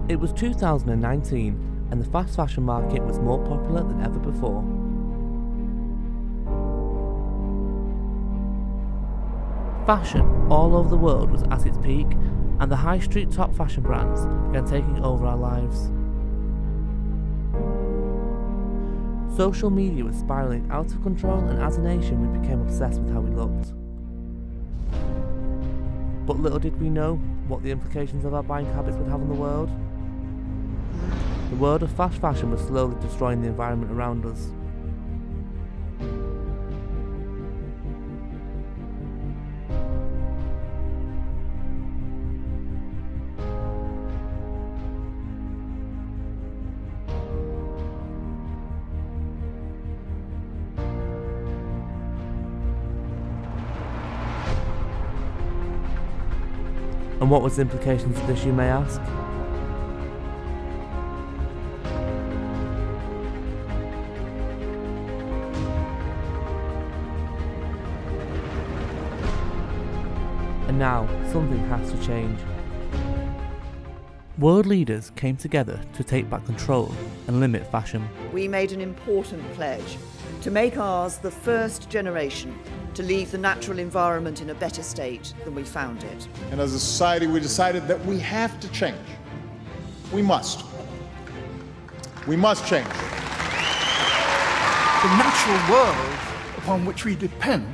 It was 2019 and the fast fashion market was more popular than ever before. Fashion all over the world was at its peak, and the high street top fashion brands began taking over our lives. Social media was spiralling out of control, and as a nation we became obsessed with how we looked. But little did we know what the implications of our buying habits would have on the world. The world of fast fashion was slowly destroying the environment around us. And what was the implications of this, you may ask? And now, something has to change. World leaders came together to take back control and limit fashion. We made an important pledge to make ours the first generation to leave the natural environment in a better state than we found it. And as a society, we decided that we have to change. We must. We must change. The natural world upon which we depend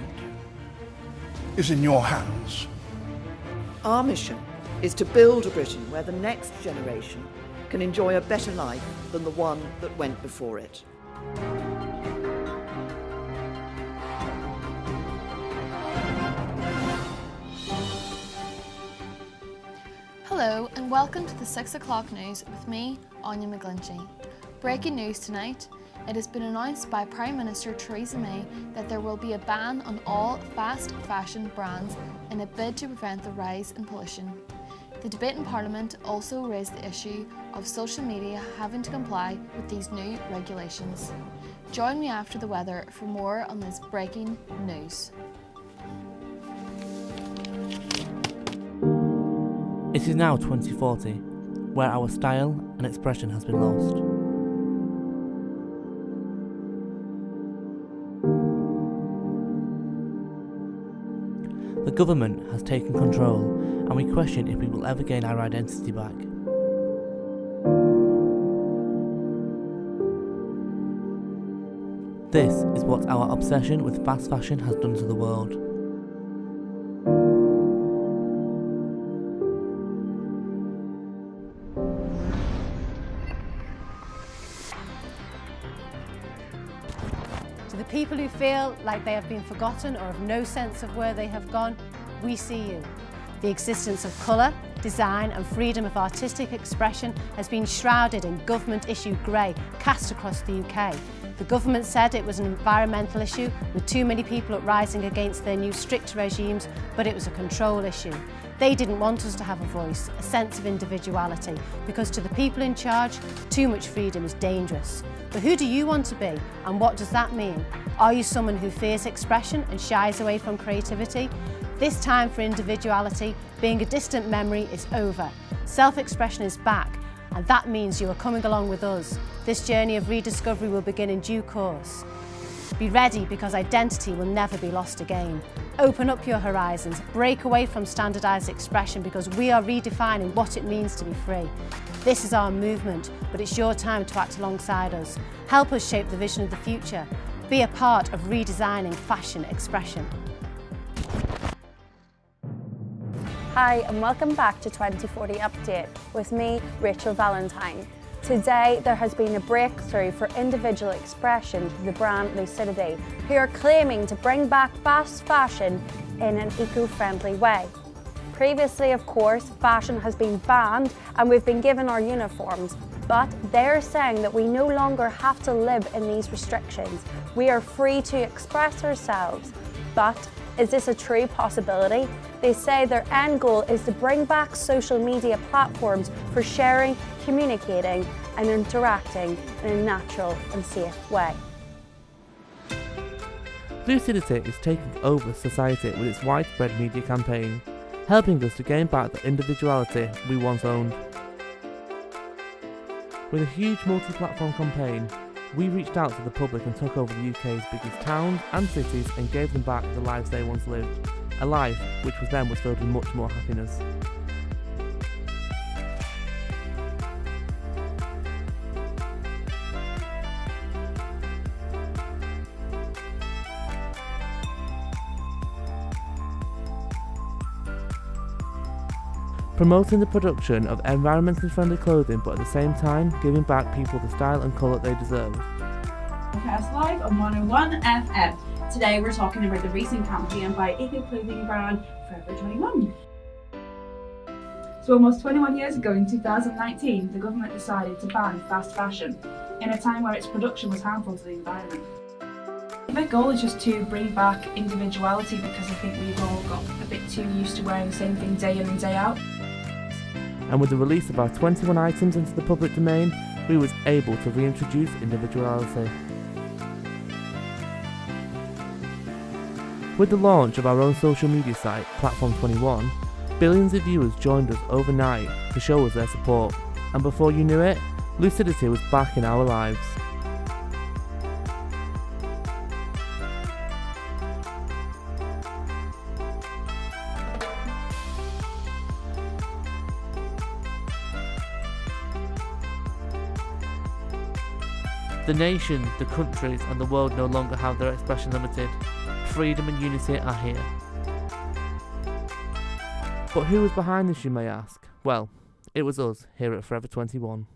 is in your hands. Our mission is to build a Britain where the next generation can enjoy a better life than the one that went before it. Hello and welcome to the 6 o'clock news with me, Anya McGlinchey. Breaking news tonight, it has been announced by Prime Minister Theresa May that there will be a ban on all fast fashion brands in a bid to prevent the rise in pollution. The debate in Parliament also raised the issue of social media having to comply with these new regulations. Join me after the weather for more on this breaking news. It is now 2040, where our style and expression has been lost. The government has taken control, and we question if we will ever gain our identity back. This is what our obsession with fast fashion has done to the world. To the people who feel like they have been forgotten or have no sense of where they have gone, we see you. The existence of colour, design and freedom of artistic expression has been shrouded in government-issued grey cast across the UK. The government said it was an environmental issue with too many people uprising against their new strict regimes, but it was a control issue. They didn't want us to have a voice, a sense of individuality, because to the people in charge, too much freedom is dangerous. But who do you want to be, and what does that mean? Are you someone who fears expression and shies away from creativity? This time for individuality, being a distant memory, is over. Self-expression is back, and that means you are coming along with us. This journey of rediscovery will begin in due course. Be ready, because identity will never be lost again. Open up your horizons, break away from standardised expression, because we are redefining what it means to be free. This is our movement, but it's your time to act alongside us. Help us shape the vision of the future. Be a part of redesigning fashion expression. Hi and welcome back to 2040 Update with me, Rachel Valentine. Today there has been a breakthrough for individual expression for the brand Lucidity, who are claiming to bring back fast fashion in an eco-friendly way. Previously, of course, fashion has been banned and we've been given our uniforms, but they're saying that we no longer have to live in these restrictions. We are free to express ourselves. But is this a true possibility? They say their end goal is to bring back social media platforms for sharing, communicating and interacting in a natural and safe way. Lucidity is taking over society with its widespread media campaign, helping us to gain back the individuality we once owned. With a huge multi-platform campaign, we reached out to the public and took over the UK's biggest towns and cities and gave them back the lives they once lived, a life which was filled with much more happiness. Promoting the production of environmentally friendly clothing, but at the same time giving back people the style and colour they deserve. Podcast live on 101 FM. Today we're talking about the recent campaign by eco-clothing brand Forever21. So almost 21 years ago in 2019, the government decided to ban fast fashion in a time where its production was harmful to the environment. My goal is just to bring back individuality, because I think we've all got a bit too used to wearing the same thing day in and day out. And with the release of our 21 items into the public domain, we was able to reintroduce individuality. With the launch of our own social media site, Platform 21, billions of viewers joined us overnight to show us their support, and before you knew it, lucidity was back in our lives. The nation, the countries and the world no longer have their expression limited. Freedom and unity are here. But who was behind this, you may ask? Well, it was us here at Forever 21.